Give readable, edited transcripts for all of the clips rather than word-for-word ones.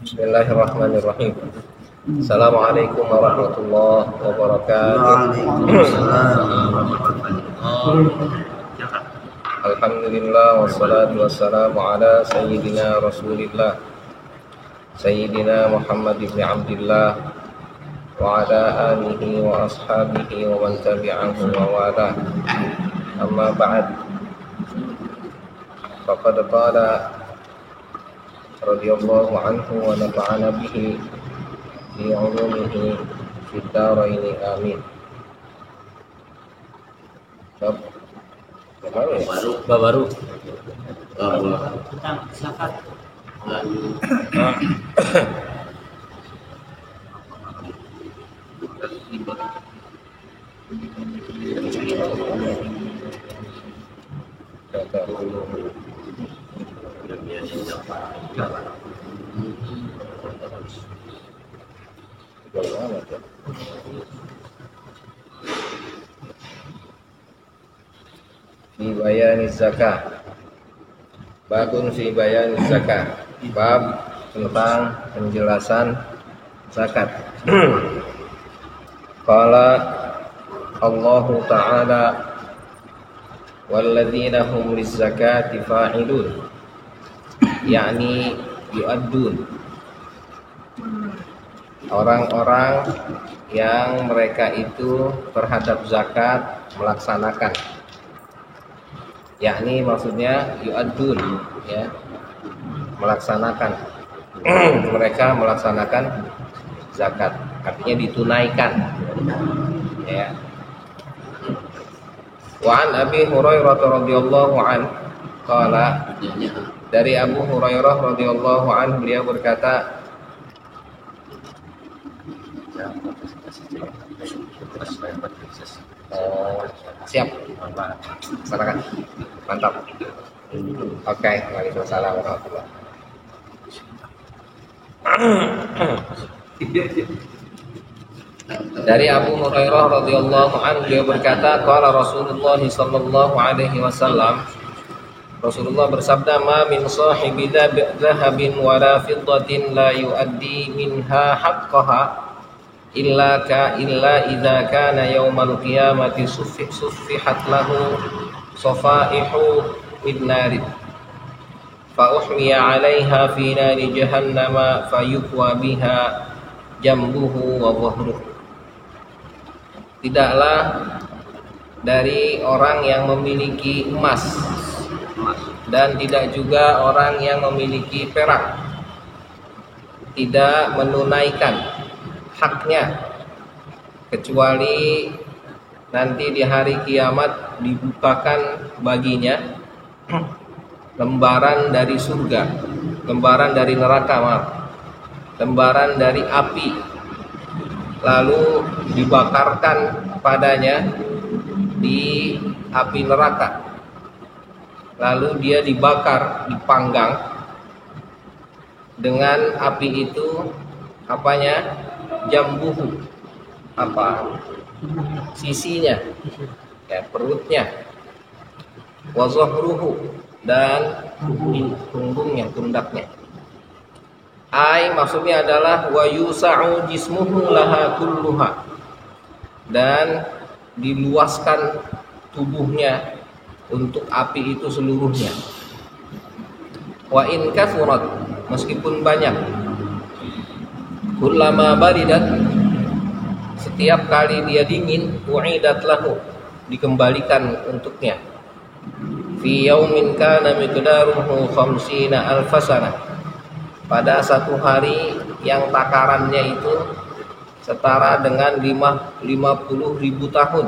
Bismillahirrahmanirrahim. Assalamualaikum warahmatullahi wabarakatuh. Alhamdulillah wassalatu wassalamu ala sayyidina Rasulillah Sayyidina Muhammad ibn Abdillah wa ala alihi wa ashabihi wa man tabi'ahu wa wala. Amma ba'd. Faqad qala radhiyallahu anhu wa nafa'ana bihi fi 'ulumihi fid dharain amin. Baru. Tentang zakat. Fi bayani zakah. Babun fi bayani zakah. Bab tentang penjelasan zakat. Qala Allah Ta'ala walladzina hum lizzakati fa'ilun, yakni yu'addun, orang-orang yang mereka itu terhadap zakat melaksanakan, yakni maksudnya yu'addun, ya, melaksanakan. Mereka melaksanakan zakat, artinya ditunaikan, ya. Wa an Abi Hurairah radhiyallahu an qala, dari Abu Hurairah radhiyallahu an, beliau berkata, siap, silakan, mantap. Oke, waalaikumsalam warahmatullahi. Dari Abu Hurairah radhiyallahu anhu, beliau berkata, qala Rasulullah sallallahu alaihi wasallam, Rasulullah bersabda, ma min sahibi dhahabin wala fiddatin la yuaddi minha haqqaha illa idza kana yaumal qiyamati suffihat lahu safaihu min narin fa uhmiya 'alaiha fi nari jahannama fayukwa biha jambuhu wa dhahruhu. Tidaklah dari orang yang memiliki emas dan tidak juga orang yang memiliki perak tidak menunaikan haknya, kecuali nanti di hari kiamat dibukakan baginya lembaran dari surga, lembaran dari neraka, lembaran dari api, lalu dibakarkan padanya di api neraka, lalu dia dibakar, dipanggang dengan api itu, apanya, jambuhu, apa, sisinya, ya, perutnya, wa zahruhu, dan punggungnya, pundaknya. Ai maksudnya adalah wa yusa'u jismuhu laha kulluha, dan diluaskan tubuhnya untuk api itu seluruhnya. Wa in kathurat, meskipun banyak. Kullama baridat, setiap kali dia dingin, u'idat lahu, dikembalikan untuknya. Fi yaumin kana miqdaruhu 50 alf sanah, pada satu hari yang takarannya itu setara dengan 50.000 tahun.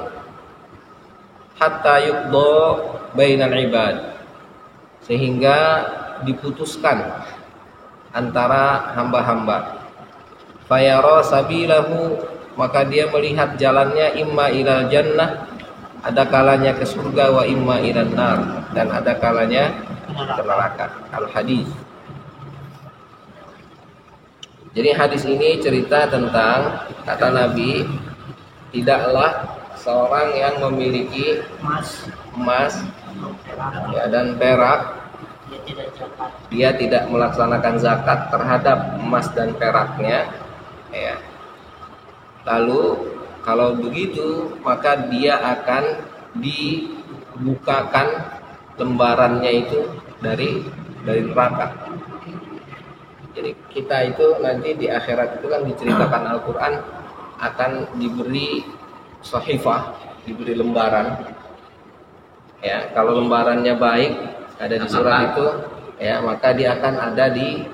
Hatta yuqda bainal ibad, sehingga diputuskan antara hamba-hamba. Fayara sabilahu, maka dia melihat jalannya, imma ilal jannah, ada kalanya ke surga, wa imma ilan nar, dan ada kalanya ke neraka. Al-hadis. Jadi hadis ini cerita tentang, kata Nabi, tidaklah seorang yang memiliki emas ya, dan perak dia tidak melaksanakan zakat terhadap emas dan peraknya, ya. Lalu kalau begitu maka dia akan dibukakan lembarannya itu dari neraka. Jadi kita itu nanti di akhirat itu kan diceritakan Al-Quran akan diberi sahifah, diberi lembaran. Ya, kalau lembarannya baik ada di surat itu, ya maka dia akan ada di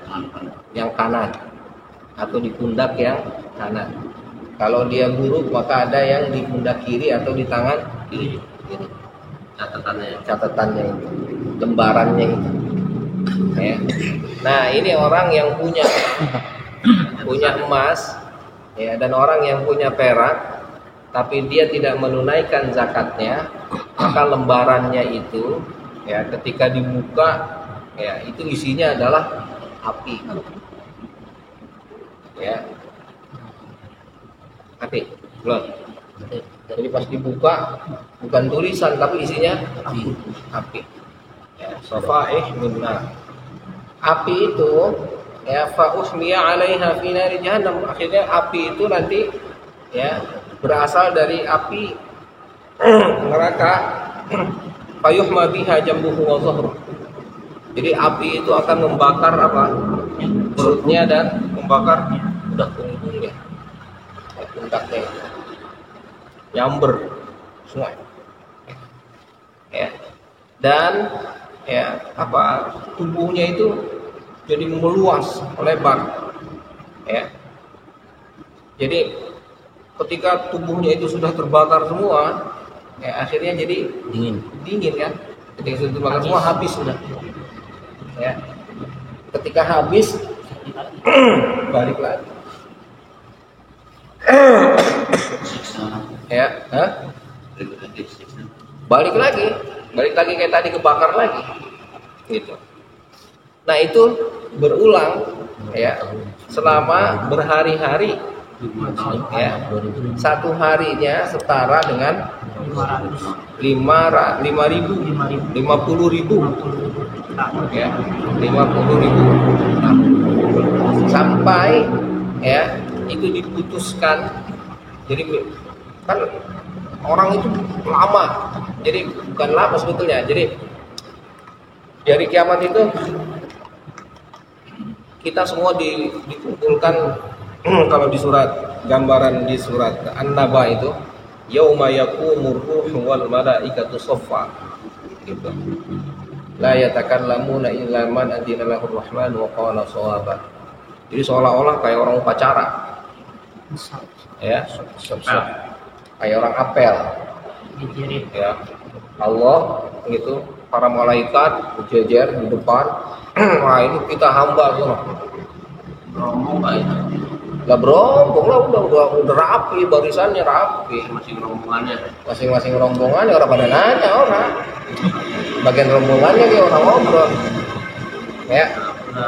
yang kanan atau di pundak yang kanan. Kalau dia buruk maka ada yang di pundak kiri atau di tangan kiri. Catatannya itu, lembarannya itu. Ya. Nah ini orang yang punya emas, ya, dan orang yang punya perak, tapi dia tidak menunaikan zakatnya, maka lembarannya itu, ya, ketika dibuka, ya, itu isinya adalah api, ya, api, belum. Jadi pas dibuka bukan tulisan tapi isinya api. Ya, safaih min nar. Api itu, ya, fa usmiya 'alaiha fi nari jahannam. Akhirnya api itu nanti, ya, berasal dari api neraka. Fayuhma biha jambuhu wa dhahruh. Jadi api itu akan membakar apa? Perutnya dan membakar pundak-punggungnya. Pundaknya. Nyamber semua. Ya. Dan, ya, apa, tubuhnya itu jadi meluas, lebar, ya. Jadi ketika tubuhnya itu sudah terbakar semua, ya, akhirnya jadi dingin kan. Ketika sudah terbakar semua habis sudah, ya. Ketika habis balik lagi, ya, balik lagi kayak tadi, kebakar lagi, gitu. Nah itu berulang, ya, selama berhari-hari, ya. Satu harinya setara dengan 50.000, ya, 50.000 sampai, ya, itu diputuskan. Jadi kan orang itu lama, jadi bukan lama sebetulnya. Jadi dari kiamat itu kita semua dikumpulkan. Kalau di surat, gambaran di surat An-Naba itu, yauma yaqumur ruhu wal malaikatu shaffa, gitu. La yatakallamuna illa man adina lahur rahman wa qala shawaba. Jadi seolah-olah kayak orang upacara, ya, kayak orang apel, ya. Allah gitu, para malaikat berjejer di depan. Wah, ini kita hamba semua. Rombong aja. Lah berombong lah, udah rapi, barisannya rapi. Masing-masing rombongannya orang pada nanya orang. Bagian rombongannya dia orang ngobrol. Ya.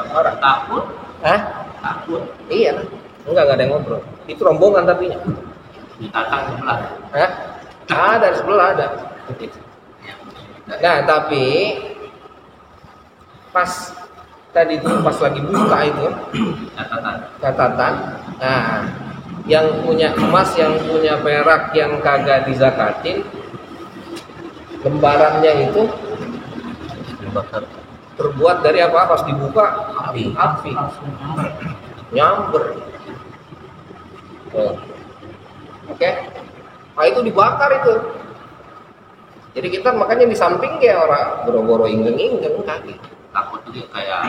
Orang takut? Hah? Takut. Iya. Enggak ada yang ngobrol. Itu rombongan tapi. Di tatang sebelah. Hah? Ada di sebelah ada. Nah, tapi pas tadi itu pas lagi buka itu catatan. Nah, yang punya emas, yang punya perak, yang kagak dizakatin, lembarannya itu terbuat dari apa? Pas dibuka api. Nyamber. Oke. Nah, itu dibakar itu. Jadi kita makanya di samping kayak orang boro-boro inggeng-inggeng kaki. Takut juga kayak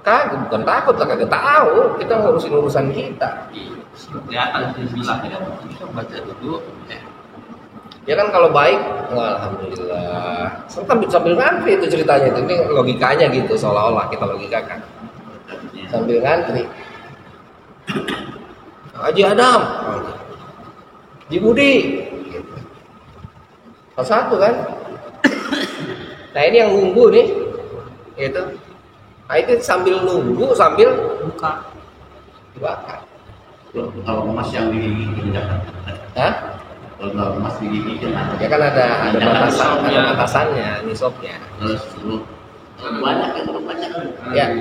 kagak, bukan takut lah, kagak tahu, kita ngurusin urusan kita. Kelihatan di sebelah ya, kita baca dulu. Ya kan kalau baik, alhamdulillah. Sambil ngantri itu ceritanya itu, ini logikanya gitu, seolah-olah kita logikakan. Sambil ngantri. Haji Adam, Haji Budi, salah satu kan. Nah ini yang nunggu nih, itu. Nah itu sambil nunggu sambil buka, dibakar. Kalau emas yang digigit, hah? Kalau emas digigit, ya kan ada batasannya, nisabnya. Terus Banyak yang belum banyak. Ya.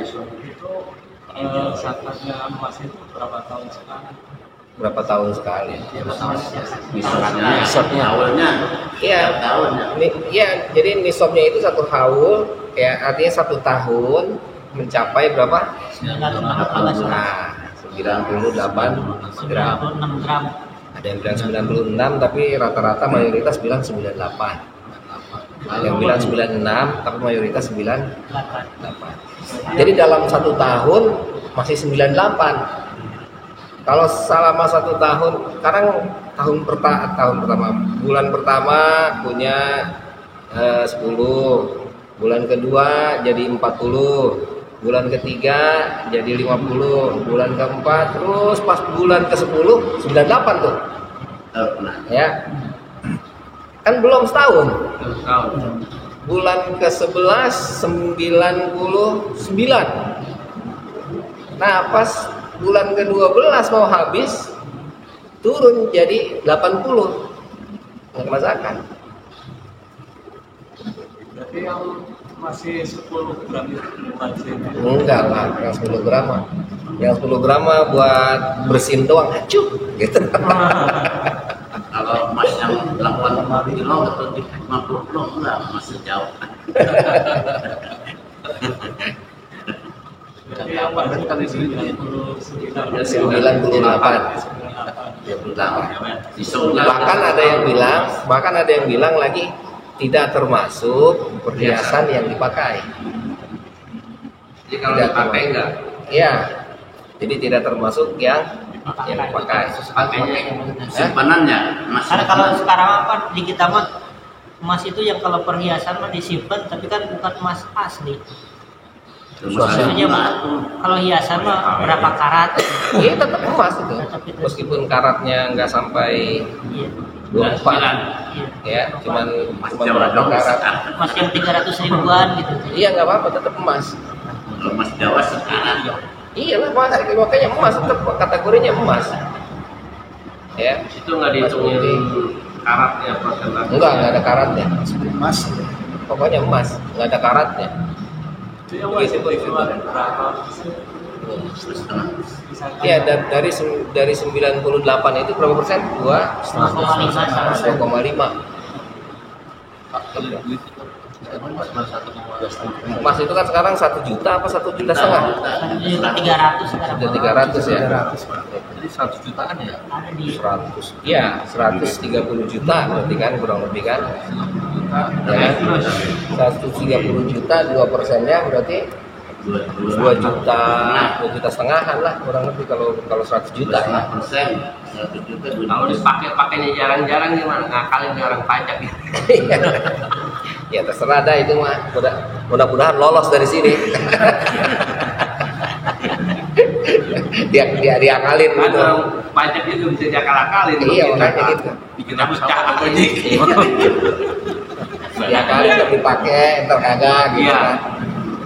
Itu zakatnya emas itu berapa tahun sekali? Berapa tahun sekali? Nisabnya awalnya Iya. tahun. Iya, jadi nisabnya itu 1 haul, ya artinya 1 tahun mencapai berapa? 98 Nah, 98 gram. 96 gram. Ada yang bilang 96, tapi rata-rata mayoritas bilang 98. Ada yang bilang 96, tapi mayoritas 98. Jadi dalam 1 tahun masih 98. Kalau selama 1 tahun, sekarang tahun pertama, bulan pertama punya 10, bulan kedua jadi 40, bulan ketiga jadi 50, bulan keempat, terus pas bulan ke-10 98 tuh. Ya. Kan belum setahun. Bulan ke-11 99. Nah, pas bulan ke-12 mau habis turun jadi 80. Nggak kena zakat. Berarti yang masih 10 gram itu wajib. Enggak lah, yang 10 gram mah. Yang 10 gram mah buat bersihin doang, acuh gitu. Kalau emas yang 80 kilo atau 50 kilo enggak, masih jauh. Berarti yang wajib kan di sini 99. 98. Bahkan ada yang bilang lagi tidak termasuk perhiasan yang dipakai. Jadi kalau dipakai enggak? Iya. Jadi tidak termasuk yang dipakai. Simpanannya emas. Karena kalau sekarang apa di kita mah emas itu yang kalau perhiasan mah disimpan, tapi kan bukan emas asli. Maksudnya kalau hiasan mah berapa karat? Iya tetap emas itu. Meskipun karatnya nggak sampai Iya. 24, Iya. ya, cuman Jawa berapa karat. Emas yang 300 ribuan gitu. Iya nggak apa-apa, tetap emas. Kalau emas Jawa sekarang Iya lah emas, makanya emas tetap kategorinya emas. Ya, Itu nggak dihitungin karatnya persentase. enggak ada karatnya. Emas. Pokoknya emas, nggak ada karatnya. Itu yang wajib dikeluarin berapa? Iya, dari 98 itu berapa persen? 2,5. Emas itu kan sekarang 1 juta apa 1,5 juta? 300 sekarang. Sudah 300 ya. Jadi 100 jutaan ya? Ada di 100. Iya, 130 juta berarti kan kurang lebih kan. Ya, 130 juta 2%-nya berarti 2 juta, 2 juta setengahan lah kurang lebih kalau 100 juta ya. 1 juta. Kalau pakainya jarang-jarang gimana? Ngakalin nih orang pajak ya. Ya terserah dah itu mah. Mudah-mudahan lolos dari sini. dia diakalin Kan gitu. orang pajak itu bisa diakal-akalin. Iya makanya gitu. Bikin pecah apa aja. Diakalin untuk dipakai, ntar kagak gitu Iya. kan.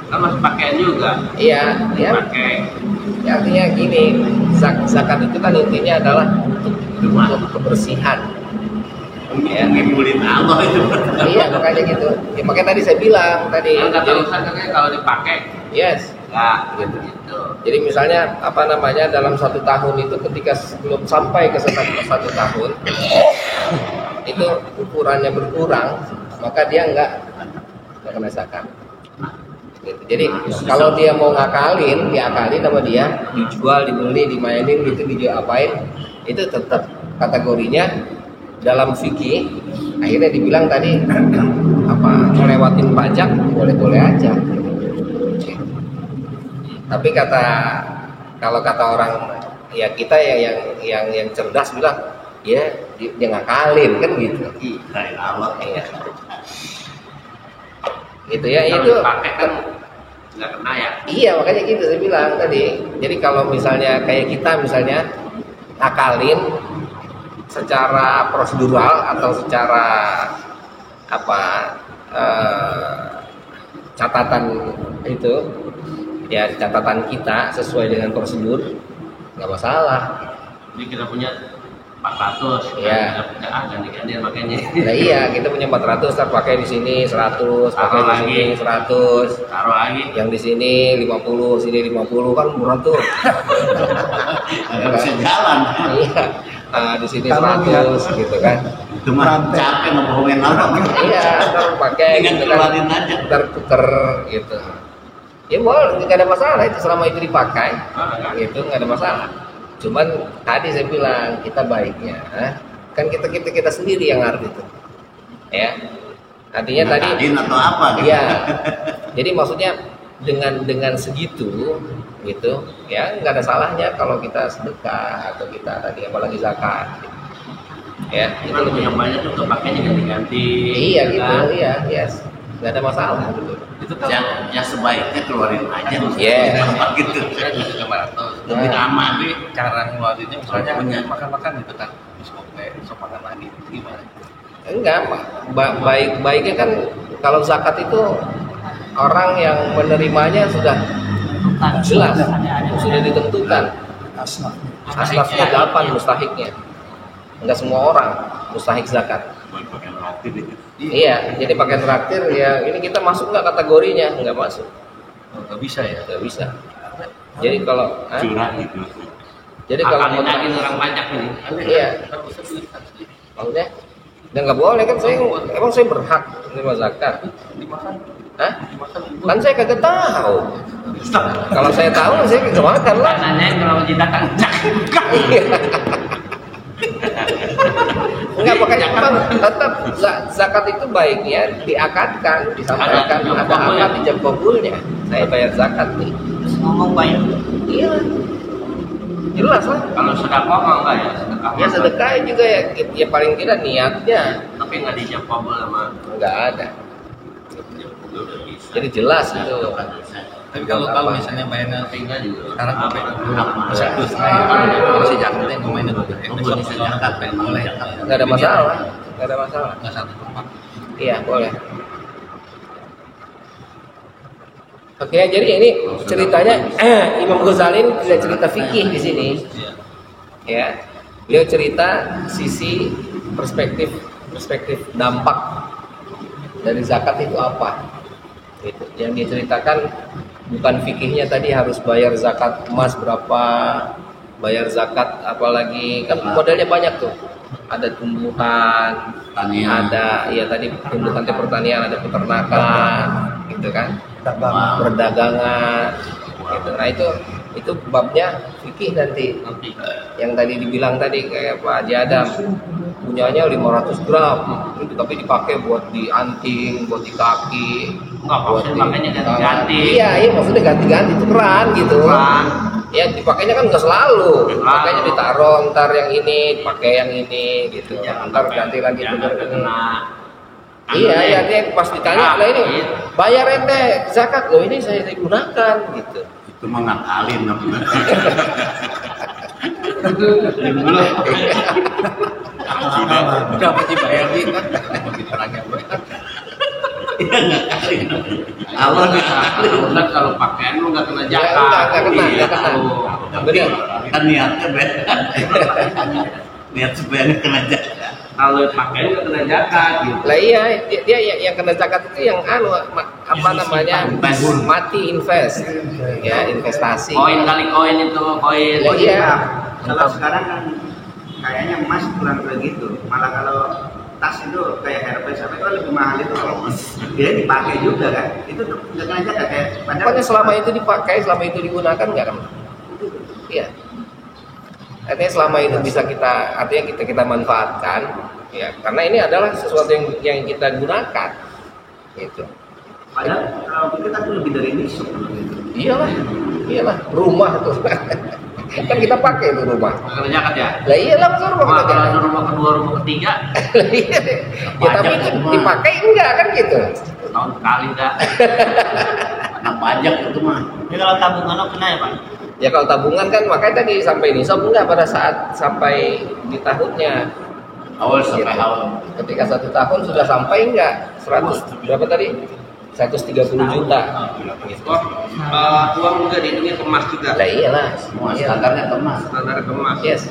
Kan masih pakaian juga. Iya, ya. Pakai. Ya, artinya gini, zakat itu kan intinya adalah untuk kebersihan. Ya. Ngibulin Allah itu. Iya makanya gitu. Ya, makanya tadi saya bilang tadi. Kan kata Ustaz katanya kalau dipakai Yes. enggak Gitu. gitu. Jadi misalnya dalam 1 tahun itu ketika belum sampai ke 1 tahun itu ukurannya berkurang, maka dia nggak kena zakat. Gitu. Jadi kalau dia mau ngakalin, diakalin sama dia, dijual, dibeli, dimainin gitu, dijual apain, itu tetap kategorinya dalam fikih. Akhirnya dibilang tadi ngelewatin pajak boleh-boleh aja. Tapi kalau kata orang ya kita ya yang cerdas bilang ya dia ngakalin kan gitu. Allah. Iya. Gitu ya Kalau itu. dipakai kan nggak kena ya. Iya makanya gitu saya bilang tadi. Jadi kalau misalnya kayak kita misalnya ngakalin secara prosedural atau secara catatan itu ya catatan kita sesuai dengan prosedur nggak masalah. Jadi kita punya 400. Iya. Ganti-ganti makanya. Nah iya, kita punya 400, ntar pakai di sini 100, pakai di sini 100. Taruh lagi. Yang di sini 50, sini 50 kan murah tuh. Nggak bisa jalan. Iya. Nah, di sini 100 gitu kan. Itu mah capek ngebohongin orang. Iya, ntar pakai Tinggal gitu kan. keluarin aja. Ntar tuker gitu. Ya boleh, nggak ada masalah itu selama itu dipakai. Gitu nggak ada masalah. Cuman tadi saya bilang kita baiknya, kan kita sendiri yang ngerti itu, ya. Artinya tadi. Atau apa? Gitu. Iya. Jadi maksudnya dengan segitu, gitu, ya nggak ada salahnya kalau kita sedekah atau kita tadi apalagi zakat. Gitu. Ya, itu Kalau punya banyak tuh kepakainya ganti-ganti. Iya gitu gitu, kan. iya, yes. Nggak ada masalah gitu. Itu ya sebaiknya keluarin aja. Yes. Apa gitu. Saya bisa 500. Lebih aman. Tapi cara ngeluarinnya misalnya Punya. makan-makan gitu kan. Terus sok makan lagi gimana? Enggak, baiknya kan kalau zakat itu orang yang menerimanya sudah jelas, sudah ditentukan. Asnafnya 8 mustahiknya. Enggak semua orang mustahik zakat. Pakai roti gitu. Iya, jadi pakai traktir ya. Ini kita masuk nggak kategorinya? Nggak masuk, Nggak bisa ya. nggak bisa. Jadi kalau, Curah gitu. jadi kalau Akalin lagi orang pajak ini. iya, maksudnya, ya nggak boleh kan saya, emang saya berhak menerima zakat? Dimakan. Hah? Kan saya kagak tahu. Kalau saya tahu, saya kagak makan lah. Katanya kalau didatang Iya. Enggak, makanya memang tetap zakat itu baiknya diakadkan, disampaikan ada akad di jam kabulnya. Saya bayar zakat nih. Terus ngomong bayar. Iya. Jelas lah. kalau sedekah mah enggak ya sedekah. Ya sedekah juga ya paling tidak niatnya Tapi nggak dijawab sama. enggak ada. Jadi jelas itu. Tapi kalau misalnya bayarnya Tinggal juga. sekarang apa? Apa? Bisa terus masih jaketnya yang mainnya tuh. Bisa zakat, boleh. Enggak ada masalah. Enggak ada masalah. Nggak satu tempat. Iya, boleh. Oke, jadi ini ceritanya Imam Ghazali tidak cerita fikih di sini. Ya. Beliau cerita sisi perspektif dampak dari zakat itu apa. Gitu. Yang diceritakan bukan fikihnya tadi harus bayar zakat emas berapa, bayar zakat apalagi kan modelnya banyak tuh. Ada tumbuhan, Pertanian. ada ya tadi tumbuhan pertanian, ada peternakan, gitu kan, perdagangan, gitu. Nah itu babnya fikih nanti. Yang tadi dibilang tadi kayak Pak Haji Adam punyanya 500 gram, itu tapi dipakai buat di anting, buat di kaki, Enggak, maksudnya makanya ganti-ganti. Iya, maksudnya ganti-ganti itu keren gitu. Ya dipakainya kan nggak selalu, makanya ditaruh ntar yang ini, pakai yang ini gitu. Ntar ganti lagi bener ini. Iya, ya dia pas ditanya lah ini bayar ente zakat loh, ini saya digunakan gitu. Itu mah ngakalin namanya. Udah pasti bayar nih kan. Begitu lagi apa? Iya ngakalin. Allah ngakalin. Benar kalau pakaian lu nggak kena Ya, zakat. nggak kena. Benar. Kan niatnya beda. Niat supaya nggak kena zakat. Kalau pakaian nggak kena zakat gitu. Lah iya, dia yang kena zakat itu yang apa namanya? Mati invest. Ya, investasi. Koin kali koin itu koin. Lah iya. Kalau sekarang kan kayaknya emas kurang begitu. Malah kalau tas itu kayak Hermes apa itu lebih mahal itu kalau dia dipakai juga kan. Itu tuh nggak kena zakat kayak. Pokoknya selama itu dipakai, selama itu digunakan nggak kan? Iya. Artinya selama itu bisa artinya kita manfaatkan, ya karena ini adalah sesuatu yang kita gunakan, gitu. Padahal kalau kita tuh lebih dari nisab. Iyalah, rumah tuh. Kan kita pakai itu rumah. Kena zakat ya. Lah iyalah masa rumah Wah, kita kalau jalan. rumah kedua rumah ketiga Lah iya deh. Ya tapi itu dipakai enggak kan gitu. tahun sekali dah. Kena pajak itu mah. Jadi kalau tabungan lo kena ya Pak? Ya kalau tabungan kan makanya tadi sampai nisab enggak pada saat sampai di tahunnya. Awal sampai Gitu. awal. Ketika 1 tahun sudah sampai enggak 100 berapa tadi? 130 juta. Gitu. Uang juga dihitungnya emas juga. Lah iyalah. Semua Iya. standarnya emas. Standar emas. Yes.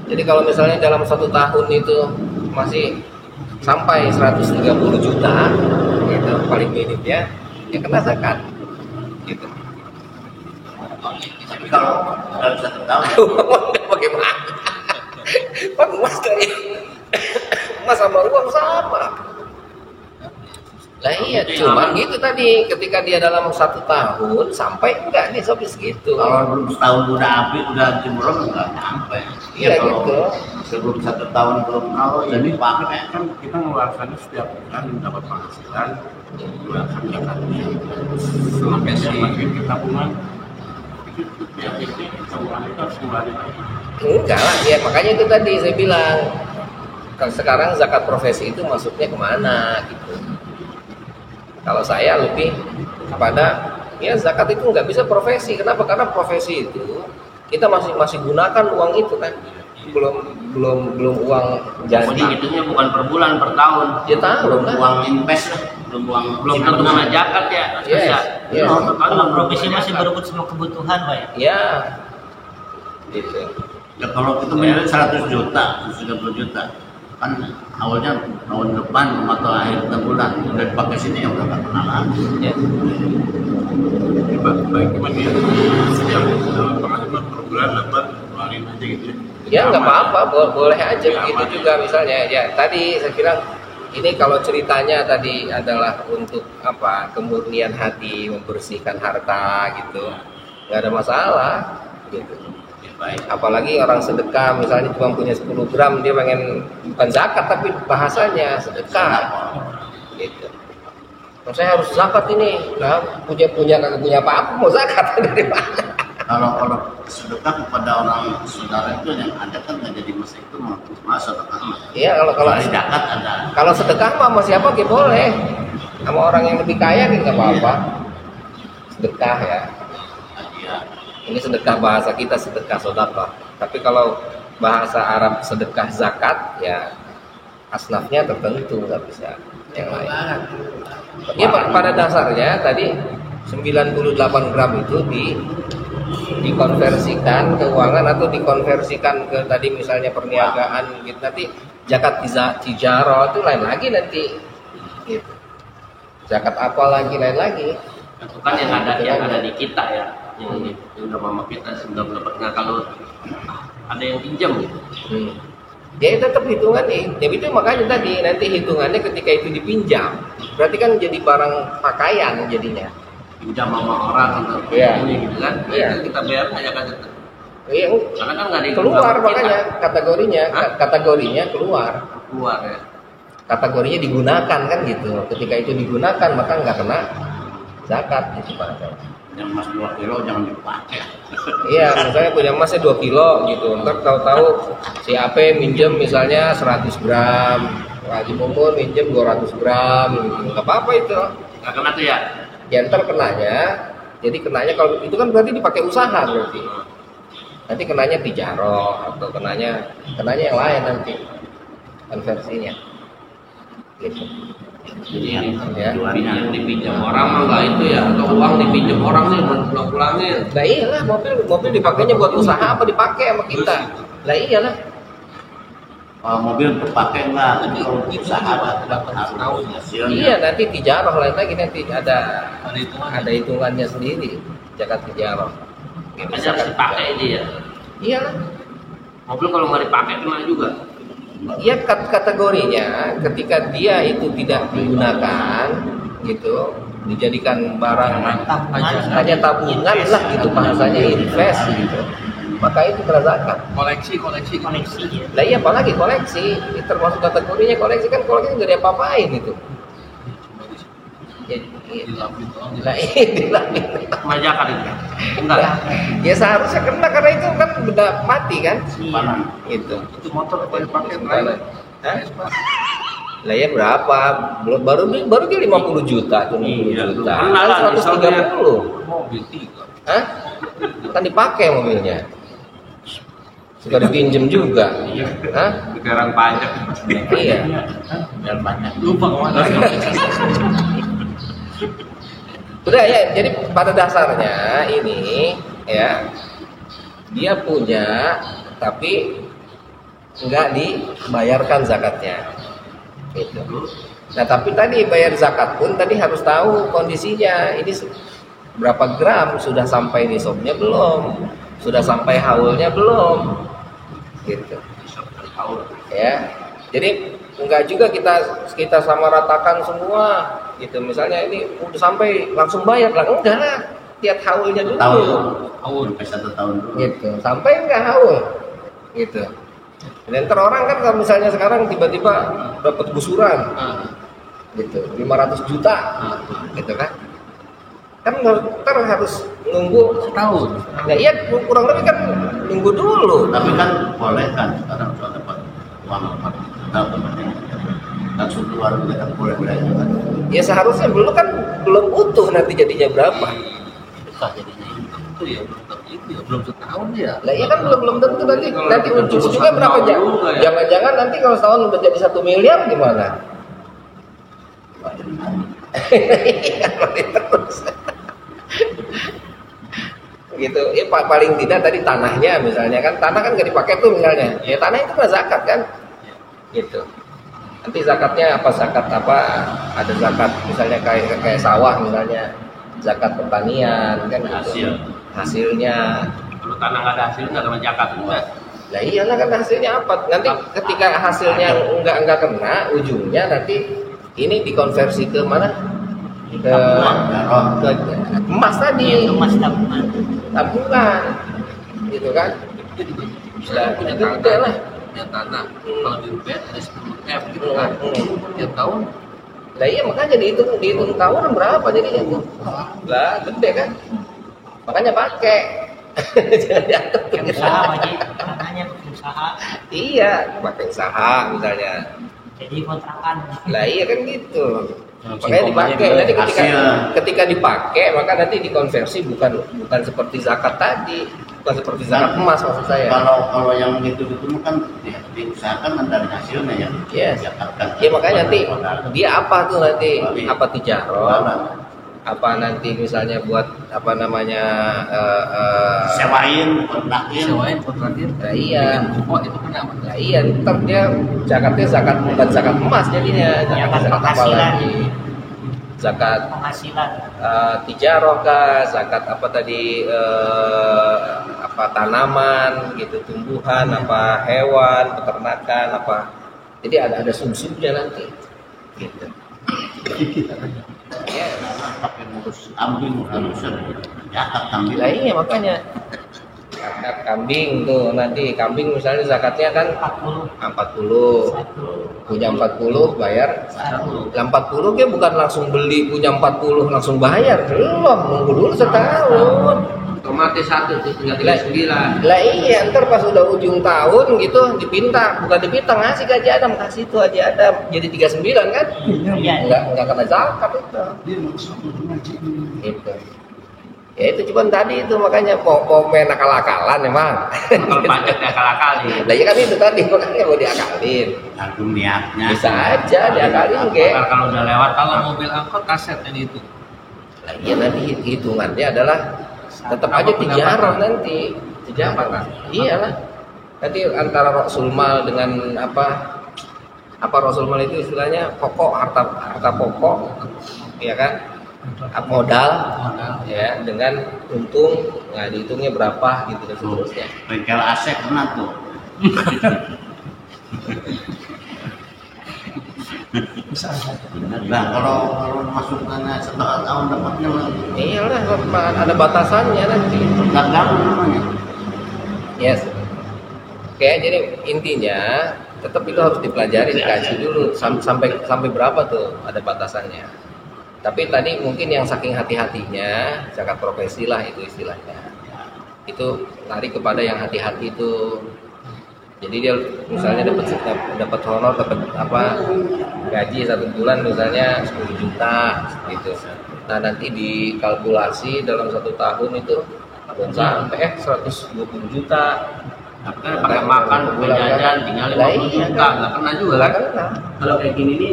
Jadi kalau misalnya dalam 1 tahun itu masih sampai 130 juta, gitu, paling minim ya kena zakat. Gitu. Tapi kalau dalam 1 tahun Bagaimana? Pak Mas dari Mas sama uang sama. Lah iya, cuma gitu tadi ketika dia dalam 1 tahun sampai enggak nih sampai segitu. kalau belum setahun udah habis udah jemurun nggak sampai. Iya kalau gitu. sebelum 1 tahun belum kalau jadi pakai kan kita mengeluarkannya setiap bulan mendapat penghasilan mengeluarkan zakatnya. Sampai si tabungan itu tiap tabungan itu harus kembali lagi. Enggak lah, ya makanya itu tadi saya bilang sekarang zakat profesi itu maksudnya kemana gitu. Kalau saya lebih kepada ya zakat itu nggak bisa profesi. Kenapa? Karena profesi itu kita masih gunakan uang itu kan, belum uang jadi janji. itunya bukan per bulan per tahun. Ya tahu belum lah. uang invest lah, belum tentu kena zakat ya. Yes, yes. Kalau profesi masih berebut semua kebutuhan, Pak ya. Ya, gitu. Ya kalau kita miliarin 100 juta, 130 juta, kan awalnya tahun depan atau akhir bulan udah dipakai sini ya udah nggak kena lagi. Ya. Baik gimana ya? Setiap penghasilan per bulan dapat keluarin aja gitu ya. Ya nggak Aman. apa-apa, boleh aja Ya, begitu aman. juga misalnya. Ya tadi saya bilang ini kalau ceritanya tadi adalah untuk apa kemurnian hati, membersihkan harta gitu, nggak ada masalah gitu. Ya, baik. Apalagi orang sedekah misalnya cuma punya 10 gram dia pengen bukan zakat tapi bahasanya sedekah gitu. Terus saya harus zakat ini, nah punya kagak punya apa-apa mau zakat dari mana? Kalau sedekah kepada orang saudara itu yang ada kan nggak jadi masa itu mau sedekah mah. Iya kalau Zakat ada. kalau sedekah mah sama siapa gitu boleh, sama orang yang lebih kaya gitu nggak apa-apa. Sedekah ya. Hadiah. Ini sedekah bahasa kita sedekah sedekah. Tapi kalau bahasa Arab sedekah zakat ya asnafnya tertentu nggak bisa yang lain. Ya pada dasarnya tadi 98 gram itu dikonversikan ke keuangan atau dikonversikan ke tadi misalnya perniagaan gitu. Nanti zakat tijarah itu lain lagi nanti. Gitu. Zakat apa lagi lain lagi. Itu kan yang ada di kita ya, yang udah mama kita sudah dapat. Nah kalau ada yang pinjam gitu, Ya tetap hitungan nih. Ya itu makanya tadi nanti hitungannya ketika itu dipinjam, berarti kan jadi barang pakaian jadinya. pinjam sama orang atau Iya. ini gitu kan, Iya. kita bayar aja kan. Iya, Karena kan nggak ada yang keluar kita. makanya kategorinya keluar. Keluar ya. Kategorinya digunakan kan gitu. Ketika itu digunakan maka nggak kena zakat gitu Pak. Yang mas 2 kilo jangan dipakai. Iya, misalnya punya emasnya 2 kilo gitu. Ntar tahu-tahu si AP minjem misalnya 100 gram, Haji Mumun minjem 200 gram, gitu. Nggak apa-apa itu. Nggak kena tuh ya. Ya ntar kenanya, jadi kenanya kalau itu kan berarti dipakai usaha berarti. Nanti kenanya tijaroh atau kenanya yang lain nanti konversinya. Gitu. Jadi Ya. yang dipinjam orang mah nggak itu ya, atau uang dipinjam orang sih pulang-pulangin. Nah iyalah mobil dipakainya buat usaha apa dipakai sama kita? Lah iyalah. Kalau mobil terpakai enggak, tapi kalau usaha harus hasilnya. Iya nanti tijaroh lain lagi nanti ada hitungannya sendiri zakat tijaroh. Gitu, Hanya harus dipakai dia. Iyalah. Mobil kalau nggak dipakai kena juga. Iya kategorinya ketika dia itu tidak digunakan gitu dijadikan barang hanya tabungan lah gitu bahasanya invest gitu maka itu kena zakat. Koleksi. Ya. Lah iya apalagi koleksi termasuk kategorinya koleksi kan koleksi nggak ada apa-apain itu. Ya, lah dilapin. Majakan itu. Enggak. Ya seharusnya kena karena itu kan benda mati kan. Simpanan. Gitu. Itu motor boleh pakai Hah? Lah ya berapa? Baru dia 50 juta tuh 60 Iya, juta. pernah lah, Kan 130. mobil 3. Hah? Kan dipakai mobilnya. Suka dipinjem juga. Hah? Sekarang pajak. Iya. Dan banyak. Lupa kemana. Udah ya, jadi pada dasarnya ini ya dia punya tapi nggak dibayarkan zakatnya. Gitu. Nah tapi tadi bayar zakat pun tadi harus tahu kondisinya, ini berapa gram, sudah sampai nisabnya belum, sudah sampai haulnya belum, gitu. Ya, jadi enggak juga kita sama ratakan semua, gitu. Misalnya ini udah sampai langsung bayar lah, enggak lah, lihat haulnya dulu. Haul sampai 1 tahun dulu. Gitu, sampai enggak haul, gitu. Dan orang kan kalau misalnya sekarang tiba-tiba dapat gusuran, gitu, 500 juta, gitu kan? Kan ntar harus nunggu setahun. Nah iya kurang lebih kan nunggu dulu. Tapi kan boleh kan sekarang sudah dapat uang 4 juta langsung keluar kan boleh kan. Ya seharusnya dulu kan belum utuh, nanti jadinya berapa? Susah jadinya itu ya belum setahun ya. Lah iya kan belum tentu nanti ujung-ujungnya berapa ya? Jangan-jangan nanti kalau setahun udah jadi 1 miliar gimana? Terus gitu ya, paling tidak tadi tanahnya misalnya kan, tanah kan nggak dipakai tuh misalnya, ya tanah itu kan zakat kan, gitu. Nanti zakatnya apa, zakat apa, ada zakat misalnya kayak sawah misalnya, zakat pertanian kan gitu. Hasilnya Kalau tanah nggak ada hasilnya nggak kena zakat enggak. lah iyalah kan hasilnya apa, nanti ketika hasilnya enggak kena, ujungnya nanti ini dikonversi ke mana, ke emas tadi, Emas tabungan. gitu kan. Lah Punya itu gede lah. punya tanah kalau di rupiah ada 10 M gitu kan. Tiap tahun Lah iya makanya dihitung tahunan berapa jadinya tuh. Lah gede kan. Makanya pakai. Jangan dianggap Usaha wajib, makanya usaha. Iya, pakai usaha misalnya. Jadi kontrakan. Lah iya kan gitu. Makanya dipakai. Nanti ketika dipakai maka nanti dikonversi bukan seperti zakat tadi, bukan seperti zakat emas maksud saya. Kalau yang gitu-gitu kan ya, diusahakan dari hasilnya ya. Yes. Zakatkan. Ya makanya nanti dia apa tuh nanti, apa tijarah, apa nanti misalnya buat apa namanya sewain, kontrakin. Nah, iya. Oh itu kena apa? Nah, iya, ntar dia zakatnya bukan zakat emas jadinya, zakat apa penghasilan. lagi? Zakat Penghasilan. tijarah kah, zakat apa tadi, apa tanaman gitu, tumbuhan, apa hewan, peternakan apa. Jadi ada sub-subnya nanti. Gitu. Ya. Pakai ngurus kambing harusnya zakat kambing. Lah iya makanya zakat kambing tuh, nanti kambing misalnya zakatnya kan 40, punya 40 bayar 40. Lah 40 dia bukan langsung beli punya 40 langsung bayar, belum, nunggu dulu setahun. Otomatis satu tuh tinggal 39. Lah iya, ntar pas udah ujung tahun gitu dipinta, bukan dipinta, ngasih Haji Adam, kasih itu Haji Adam jadi 39 kan? Iya. Enggak kena zakat itu. Gitu. Ya itu cuman tadi itu makanya mau main akal-akalan emang. Kalau pajak ya akal-akalin. Lah ya kan itu tadi makanya mau diakalin. Agung niatnya. Bisa aja diakalin ke. Kalau udah lewat, kalau mobil angkot kaset yang itu. Lah iya nanti hitungannya adalah tetap aja tijarah nanti. Tijarah. Iyalah. Nanti antara Rasul Mal dengan apa Rasul Mal itu istilahnya pokok, harta pokok, ya kan? Modal, ya, dengan untung, nah dihitungnya berapa gitu dan seterusnya. Bengkel AC kena tuh. Nah kalau masukannya setelah tahun dapatnya Iyalah, ada batasannya nanti. gagal namanya. Yes. Oke, jadi intinya tetap itu harus dipelajari, dikaji dulu sampai berapa tuh ada batasannya. Tapi tadi mungkin yang saking hati-hatinya, zakat profesi lah itu istilahnya. Itu lari kepada yang hati-hati itu. Jadi dia misalnya dapat honor, dapat apa gaji 1 bulan misalnya 10 juta gitu. Nah nanti dikalkulasi dalam 1 tahun itu belum sampai 120 juta. Tapi pakai makan, pakai jajan, tinggal 50 juta, nggak kena juga kan? Kalau kayak gini nih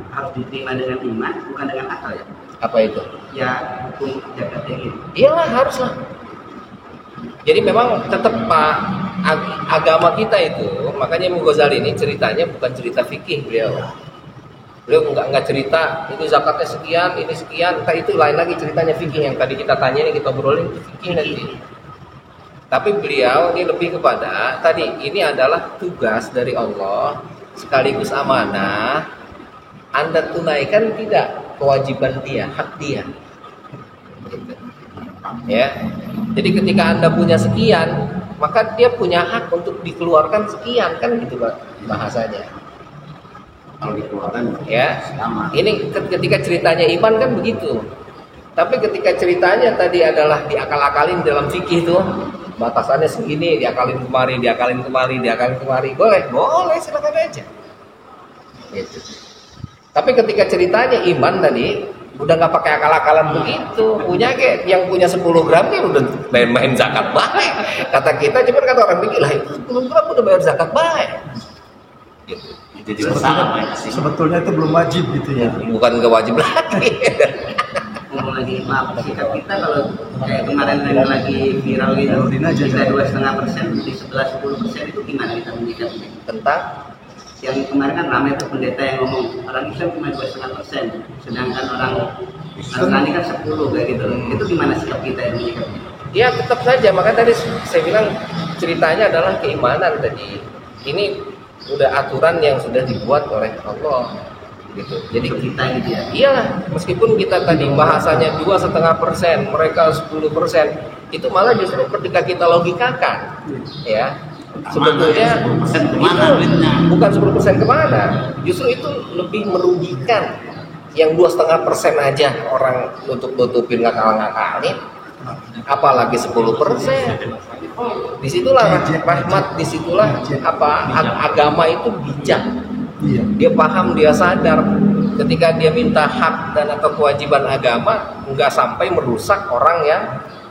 harus diterima dengan iman, bukan dengan akal ya. Apa itu? Ya hukum zakat yang ini. Iyalah harus lah. Jadi memang tetap Pak agama kita itu, makanya Imam Ghazali ini ceritanya bukan cerita fikih beliau nggak cerita ini zakatnya sekian, ini sekian, itu lain lagi ceritanya fikih yang tadi kita tanya ini kita obrolin itu fikih nanti. Tapi beliau ini lebih kepada tadi ini adalah tugas dari Allah sekaligus amanah. Anda tunaikan tidak kewajiban dia, hak dia. Gitu. Ya. Jadi ketika Anda punya sekian, maka dia punya hak untuk dikeluarkan sekian, kan gitu bahasanya. Kalau dikeluarkan Ya. sama. Ini ketika ceritanya iman kan begitu. Tapi ketika ceritanya tadi adalah diakal-akalin dalam fikih tuh, batasannya segini, diakalin kemari, boleh silakan aja. Gitu. Tapi ketika ceritanya iman tadi udah nggak pakai akal-akalan begitu, punya kayak yang punya 10 gram kan udah main zakat baik. Kata kita cuma kata orang pikir lah itu 10 gram udah bayar zakat baik. Gitu. Jadi bersalah sih. Sebetulnya itu belum wajib gitu ya. Bukan nggak wajib lagi. Ngomong lagi maaf sikap kita kalau kayak kemarin yang lagi viral gitu kita 2,5% di sebelah 10% itu gimana kita menyikapinya? Tentang Yang kemarin kan ramai tuh pendeta yang ngomong orang Islam cuma 2,5%, sedangkan orang Nasrani kan 10 kayak gitu. Itu gimana sikap kita yang menyikapinya? ya tetap saja, maka tadi saya bilang ceritanya adalah keimanan tadi. Ini udah aturan yang sudah dibuat oleh Allah gitu. Jadi Kita gitu ya. iyalah, meskipun kita tadi bahasanya 2,5%, mereka 10%, itu malah justru ketika kita logikakan, ya sebetulnya 10% kemana itu duitnya? bukan 10% kemana, justru itu lebih merugikan. Yang 2,5% aja orang nutupin ngakal-ngakalin, apalagi 10%. Disitulah rahmat, disitulah agama itu bijak. Iya. Dia paham, dia sadar ketika dia minta hak dan atau kewajiban agama nggak sampai merusak orang yang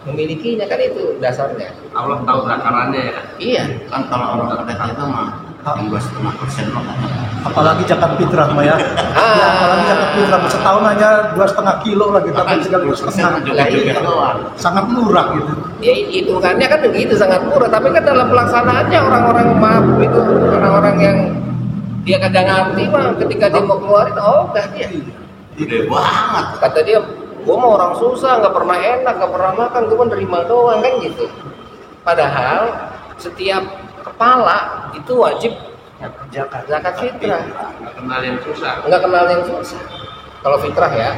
memilikinya, kan itu dasarnya. Allah tahu takarannya ya. Iya. Kan kalau orang pendeta itu mah yang 2,5% loh. Apalagi zakat fitrah mah ya. Ya, apalagi zakat fitrah setahun hanya 2,5 kilo lagi tapi segala 2,5 juga doang. sangat murah gitu. Ya hitungannya kan begitu sangat murah, tapi kan dalam pelaksanaannya orang-orang maaf itu orang-orang yang dia kagak ngerti mah ketika dia mau keluarin udah dia. Gede banget. Kata dia, gue mau orang susah, nggak pernah enak, nggak pernah makan, gue mau nerima doang kan gitu. Padahal setiap kepala itu wajib zakat fitrah. Nggak kenal yang susah. Nggak kenal yang susah. Kalau fitrah ya,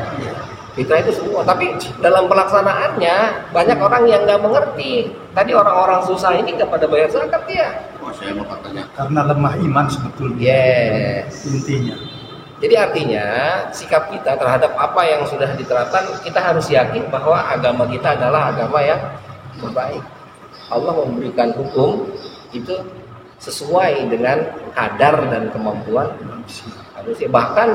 fitrah itu semua. Tapi dalam pelaksanaannya banyak orang yang nggak mengerti. Tadi orang-orang susah ini nggak pada bayar zakat ya. Oh, saya mau katanya. Karena lemah iman sebetulnya. Yes. Intinya. Jadi artinya sikap kita terhadap apa yang sudah diterapkan, kita harus yakin bahwa agama kita adalah agama yang terbaik. Allah memberikan hukum itu sesuai dengan kadar dan kemampuan manusia. Bahkan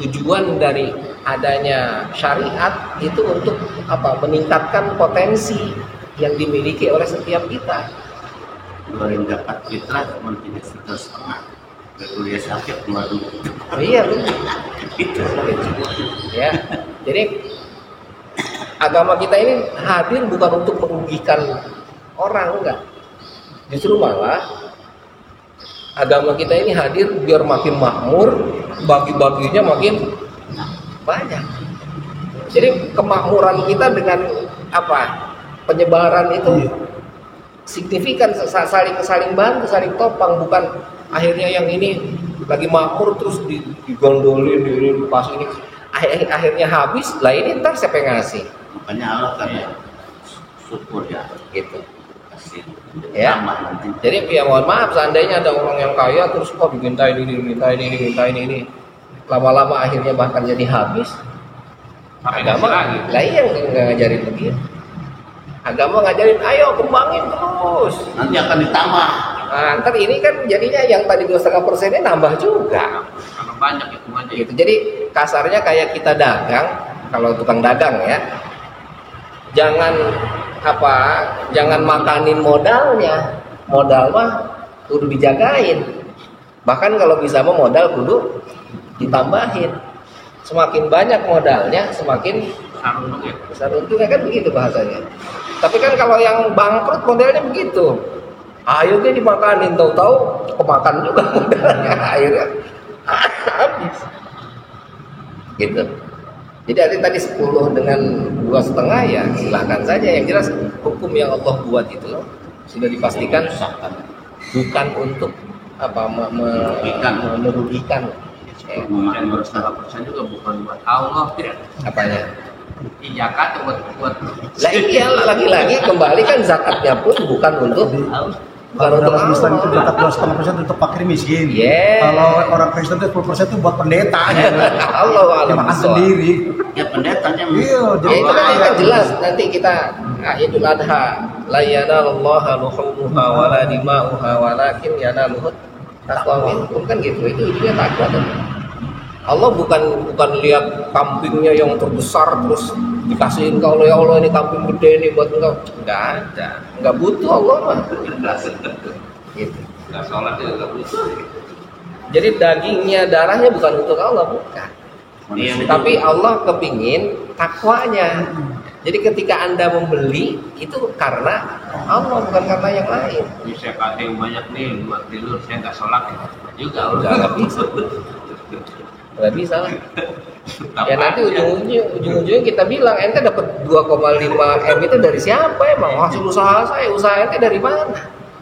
tujuan dari adanya syariat itu untuk apa? Meningkatkan potensi yang dimiliki oleh setiap kita. Keluarin zakat fitrah cuma 3,5. Kuliah sakit keluar dulu. Oh, iya betul. Ya, jadi agama kita ini hadir bukan untuk merugikan orang, enggak. Justru malah agama kita ini hadir biar makin makmur, bagi-baginya makin banyak. Jadi kemakmuran kita dengan apa? Penyebaran itu signifikan, saling bantu, saling topang, bukan akhirnya yang ini lagi makmur terus digondolin pas ini akhirnya habis lah, ini ntar siapa yang ngasih? Makanya Allah kan syukur ya Gitu. kasih Ya. tambah nanti. Jadi ya mohon maaf seandainya ada orang yang kaya terus kok dimintain ini, lama-lama akhirnya bahkan jadi habis. Agama lagi. lah iya nggak ngajarin begitu. Agama ngajarin ayo kembangin terus. Nanti akan ditambah. Nah, ntar ini kan jadinya yang tadi 2,5% ini nambah juga. Karena banyak hitungannya. Gitu. Jadi kasarnya kayak kita dagang, kalau tukang dagang ya, jangan makanin modalnya. Modal mah kudu dijagain. Bahkan kalau bisa mah modal kudu ditambahin. Semakin banyak modalnya, semakin besar untungnya, kan begitu bahasanya. Tapi kan kalau yang bangkrut modelnya begitu. Airnya dimakanin, tahu-tahu kemakan juga modalnya, airnya habis. Gitu. Jadi ada tadi 10 dengan 2,5 ya silakan saja. Yang jelas hukum yang Allah buat itu sudah dipastikan bukan untuk apa merugikan. Dan 2,5% juga bukan buat Allah, tidak. Apanya? Zakat buat. Lah iya, lagi-lagi kembali kan zakatnya pun bukan untuk Kalau untuk dalam Islam itu Allah. zakat 2,5% untuk fakir miskin. Yes. Kalau orang Kristen itu 10% itu buat pendeta. Allah Dia makan sendiri. Ya pendetanya. Iya, Ya jadi itu kan jelas nanti kita Idul Adha la yanalallaha luhumuha wala dima'uha walakin yanaluhu taqwa minkum kan gitu. Itu ujungnya takwa kan. Allah bukan lihat kambingnya yang terbesar terus dikasihin kau ya Allah ini kambing gede nih buat engkau. Enggak ada. Enggak butuh Allah mah. Gitu. Nggak sholat juga nggak butuh. Jadi dagingnya, darahnya bukan untuk Allah, bukan. Tapi Allah kepingin takwanya. Jadi ketika Anda membeli itu karena Allah, bukan karena yang lain. Ini saya pakai yang banyak nih buat tidur, saya nggak sholat ya. Juga Udah nggak bisa. Nggak bisa lah. Ya nanti ujung-ujungnya kita bilang ente dapat 2,5 M itu dari siapa emang? Hasil usaha saya, usaha ente dari mana?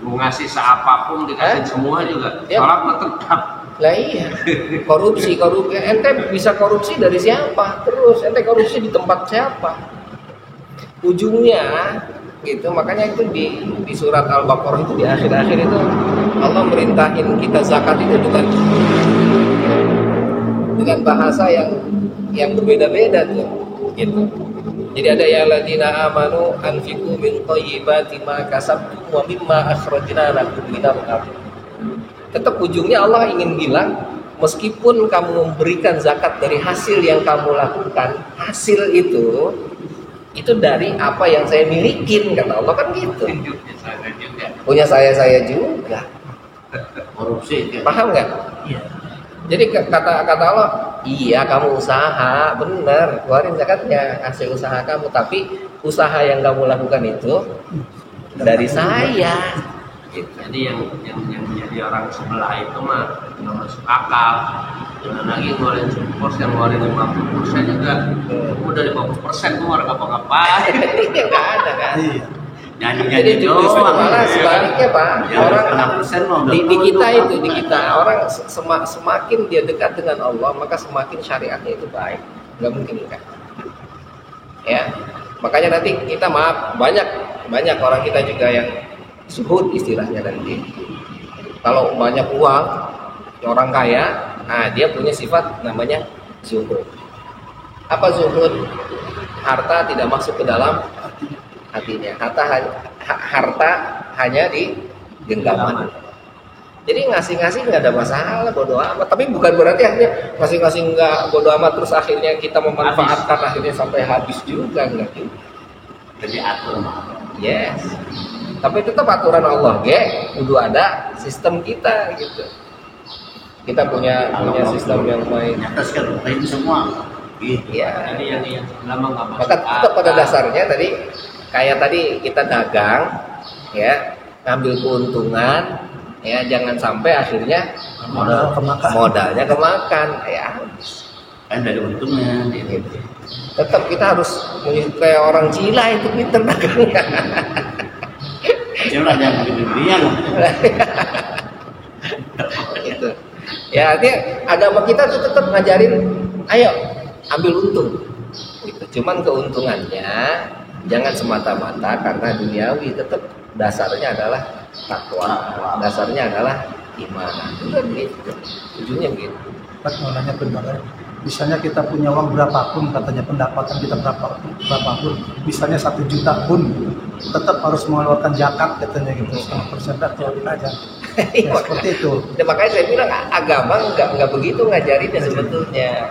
mau ngasih seapapun dikasih semua juga. Ya. Sholat mah tetap. Lah iya, korupsi, ente bisa korupsi dari siapa? Terus ente korupsi di tempat siapa? Ujungnya gitu, makanya itu di surat Al-Baqarah itu di akhir-akhir itu Allah merintahin kita zakat itu dengan bahasa yang berbeda-beda tuh, gitu. Jadi ada ya alladzina amanu anfiqu min thayyibati ma kasabtum wa mimma akhrajna lakum minal ardh. Tetap ujungnya Allah ingin bilang, meskipun kamu memberikan zakat dari hasil yang kamu lakukan, hasil itu dari apa yang saya milikin, kata Allah kan gitu. Punya saya juga. Korupsi. Paham nggak? Iya. Jadi kata Allah, iya kamu usaha, benar, keluarin zakatnya hasil usaha kamu, tapi usaha yang kamu lakukan itu dari saya. Gitu. Jadi yang menjadi orang sebelah itu mah nggak masuk akal. Jangan lagi ngeluarin 10%, ngeluarin 50% juga. Udah 50% keluar ngapa-ngapain. Nggak ada kan? Iya. Nyanyi-nyanyi Justru doang. malah sebaliknya Pak, Ya, orang 10% mah udah di kita itu, di kita orang semakin dia dekat dengan Allah, maka semakin syariatnya itu baik. Nggak mungkin enggak. Ya, makanya nanti kita banyak orang kita juga yang zuhud istilahnya nanti. Kalau banyak uang, orang kaya, nah dia punya sifat namanya zuhud. Apa zuhud? Harta tidak masuk ke dalam hatinya. Harta hanya di genggaman. Jadi ngasih-ngasih nggak ada masalah, bodo amat. Tapi bukan berarti akhirnya ngasih-ngasih nggak bodo amat terus akhirnya kita memanfaatkan akhirnya sampai habis juga, enggak juga. Jadi atur. Yes. Tapi tetap aturan Allah, kudu ada sistem kita gitu. Kita punya sistem yang baik. Atas kan ini semua. Gitu. Iya. Jadi yang lama nggak masuk Maka tetap pada akal. dasarnya kayak tadi kita dagang, ya, ngambil keuntungan, ya, jangan sampai akhirnya modalnya kemakan, ya. Kan dari untungnya. Gitu. Tetap kita harus kayak orang Cina itu pinter dagangnya. Jangan yang begini-beginian. Gitu. Ya, artinya agama kita tuh tetap ngajarin, ayo ambil untung. Gitu. Cuman keuntungannya jangan semata-mata karena duniawi, tetap dasarnya adalah takwa, dasarnya adalah iman. Udah gitu. Ujungnya gitu. Pak mau nanya benar. Misalnya kita punya uang berapapun, katanya pendapatan kita berapapun, misalnya 1 juta pun, tetap harus mengeluarkan zakat katanya gitu, 1% atau aja. Ya, seperti itu. Dan makanya saya bilang agama nggak begitu ngajarinnya sebetulnya.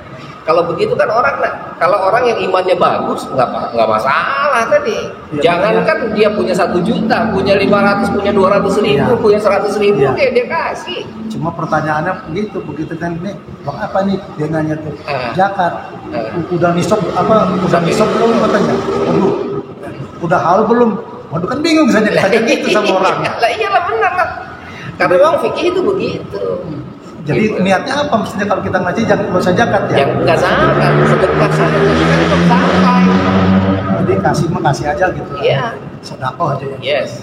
Kalau begitu kan kalau orang yang imannya bagus nggak masalah tadi. Ya, Jangankan dia punya 1 juta, punya 500, punya 200 ribu, Ya. punya 100 ribu, Ya. dia kasih. Cuma pertanyaannya begitu kan nih, uang apa nih dia nanya tuh? Ah. Zakat. Udah nisab belum katanya? Udah hal belum? Waduh kan bingung saja gitu sama orang. Lah iyalah benar lah. Karena memang fikih itu begitu. Jadi Gitu. niatnya apa? Maksudnya kalau kita ngaji jangan nggak usah zakat ya. Yang enggak zakat, sedekah saja kan belum sampai. Jadi kasih aja gitu. Iya. Sedekah aja ya. Yes.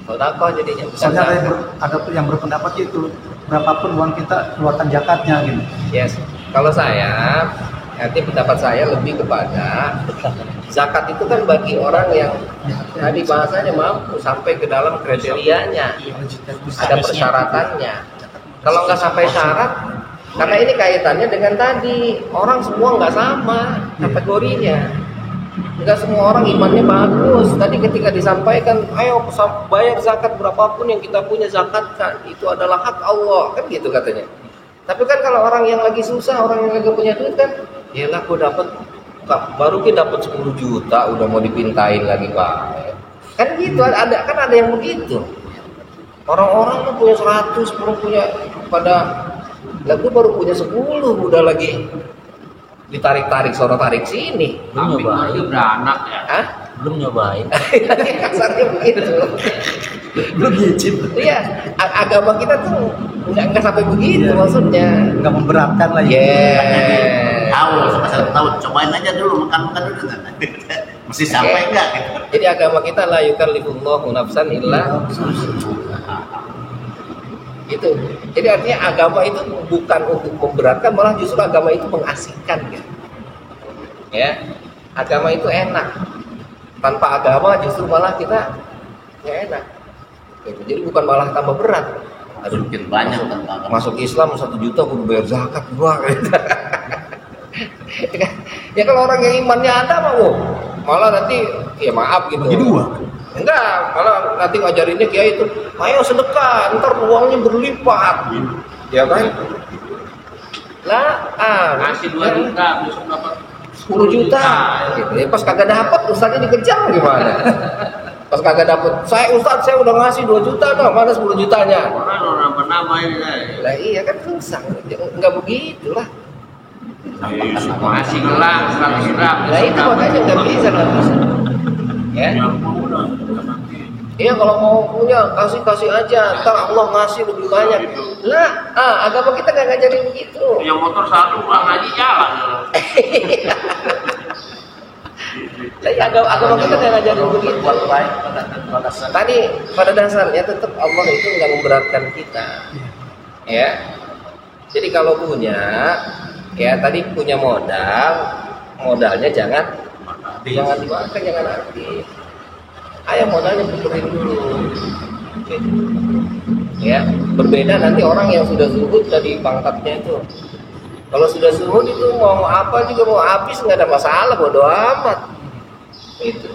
Sedekah jadinya bukan Soalnya zakat. ada yang berpendapat itu berapapun uang kita keluarkan zakatnya gitu. Yes. Kalau saya, nanti pendapat saya lebih kepada zakat itu kan bagi orang yang tadi bahasanya mampu sampai ke dalam kriterianya, ada persyaratannya. Kalau nggak sampai syarat, karena ini kaitannya dengan tadi orang semua nggak sama kategorinya. Nggak semua orang imannya bagus. Tadi ketika disampaikan, ayo bayar zakat berapapun yang kita punya zakatkan, itu adalah hak Allah, kan gitu katanya. Tapi kan kalau orang yang lagi susah, orang yang lagi punya duit kan, yalah gue dapat baru kita dapat 10 juta udah mau dipintain lagi Pak. Kan gitu ada yang begitu. Orang-orang tuh punya 100, belum punya pada lagu baru punya 10 udah lagi ditarik-tarik sono tarik sini. Belum nyobain. Beranak ya. Hah? Belum nyobain. Kasarnya begitu. Belum nyicip. Iya, agama kita tuh nggak sampai begitu maksudnya. Nggak memberatkan lah ya. Yes. Tahu sama satu tahun, cobain aja dulu makan dulu kan. Mesti sampai enggak gitu. Jadi agama kita la yukallifullahu nafsan illa itu. Jadi artinya agama itu bukan untuk memberatkan, malah justru agama itu mengasihkan gitu. Ya. Agama itu enak. Tanpa agama justru malah kita nggak enak. Gitu. Jadi bukan malah tambah berat. Mungkin banyak tentang Masuk Islam 1 juta kudu bayar zakat gua gitu. Ya kalau orang yang imannya ada malah nanti ya maaf gitu. Bagi 2. Enggak, malah nanti ngajarinnya kiai itu, ayo sedekah, ntar uangnya berlipat. Ya kan? Lah, Ngasih 2 juta, besok dapat 10 juta. Gitu. Ya, pas kagak dapat, ustaznya dikejar gimana? Pas kagak dapat, ustaz saya udah ngasih 2 juta dong, mana 10 jutanya? orang nambah ini. Lah iya kan susah, enggak begitu lah. Ngasih gelang 100 gram. Nah itu makanya nggak bisa nanti. Ya. Iya kalau mau punya kasih aja, ntar Allah ngasih lebih banyak. Lah, agama kita nggak ngajarin begitu. Yang motor 1 pulang ngaji jalan. Jadi agama kita nggak ngajarin begitu. Tadi pada dasarnya tetap Allah itu nggak memberatkan kita. Ya. Jadi kalau punya, ya tadi punya modalnya jangan dimakan, jangan habis. Ayo modalnya puterin dulu. Gitu. Ya, berbeda nanti orang yang sudah zuhud dari pangkatnya itu. Kalau sudah zuhud itu mau apa juga mau habis nggak ada masalah, bodo amat. Itu.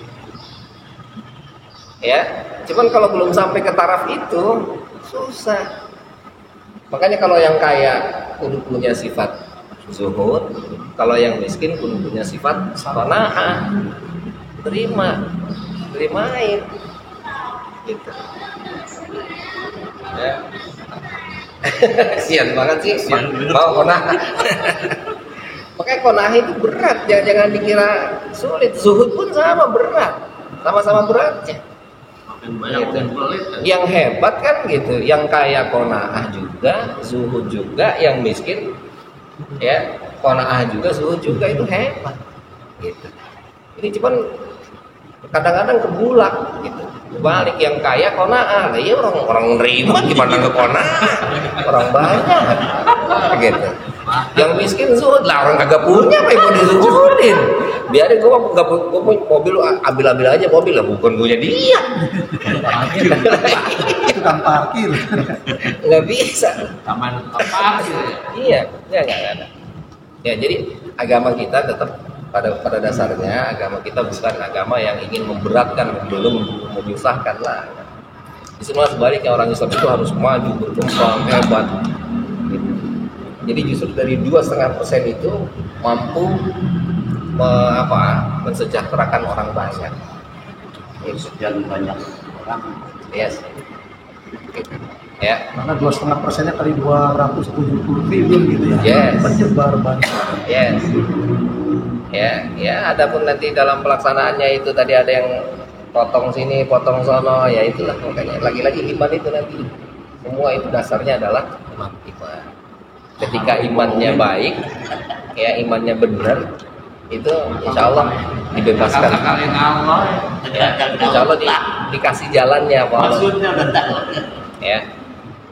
Ya, cuman kalau belum sampai ke taraf itu susah. Makanya kalau yang kaya kudu punya sifat zuhud, kalau yang miskin kudu punya sifat qanaah. Terimain gitu. Ya. Sian banget sih mau qanaah. Makanya qanaah itu berat, jangan dikira sulit. Zuhud pun sama berat, sama-sama beratnya. Makin banyak Gitu. makin pelit kan. Yang hebat kan gitu, yang kaya qanaah juga, zuhud juga, yang miskin ya qanaah juga, zuhud juga, itu hebat gitu. Ini cuman kadang-kadang kebulak gitu, balik yang kaya qanaah, lah iya orang nerima gimana nggak qanaah, orang banyak gitu. Yang miskin zuhud, lah orang kagak punya apa yang mau dizuhudin, biarin gua mobil ambil aja mobil lah, bukan punya dia. Tukang parkir. Nggak bisa. Taman apa gitu ya. Iya, nggak ada. Ya, jadi agama kita tetap pada dasarnya agama kita bukan agama yang ingin memberatkan, belum menyusahkan lah. Di semua sebaliknya orang Islam itu harus maju, berkembang, hebat. Gitu. Jadi justru dari 2,5% itu mampu mensejahterakan orang banyak. sekian banyak orang. Yes. Ya. Karena 2,5%-nya kali 270 triliun gitu ya. Yes. Menyebar banyak. Yes. Ya, adapun nanti dalam pelaksanaannya itu tadi ada yang potong sini, potong sono, ya itulah makanya lagi-lagi iman itu nanti semua itu dasarnya adalah iman. Ketika imannya baik, ya imannya benar, itu insya Allah dibebaskan. Insya Allah dikasih jalannya, Pak. Maksudnya udah tahu. Ya,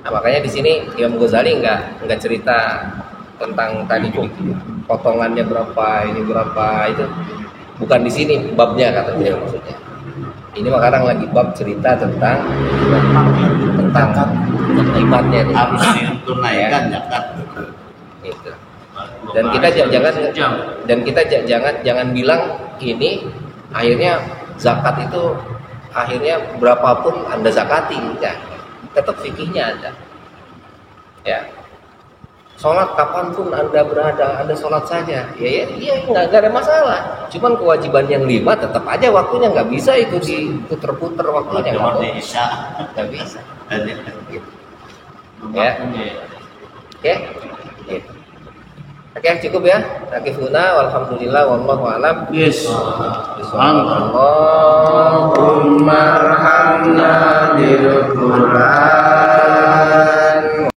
nah, makanya di sini Imam Ghazali nggak cerita tentang tadi potongannya berapa, ini berapa, itu bukan di sini babnya kata beliau maksudnya. Ini sekarang lagi bab cerita tentang imannya nih. Harus ditunaikan zakat. Gitu. Dan kita jangan bilang ini akhirnya zakat itu akhirnya berapapun Anda zakati, enggak. Tetap fikihnya ada. Ya. Sholat kapanpun Anda berada, Anda sholat saja. Ya nggak ada masalah. Cuman kewajiban yang 5 tetap aja waktunya nggak bisa itu diputer-puter waktunya. Nggak bisa. Gitu. Ya. Oke. Gitu. Oke, cukup ya. Nakifuna walhamdulillah wallahu a'lam. Yes. Allahumma arhamna bil Qur'an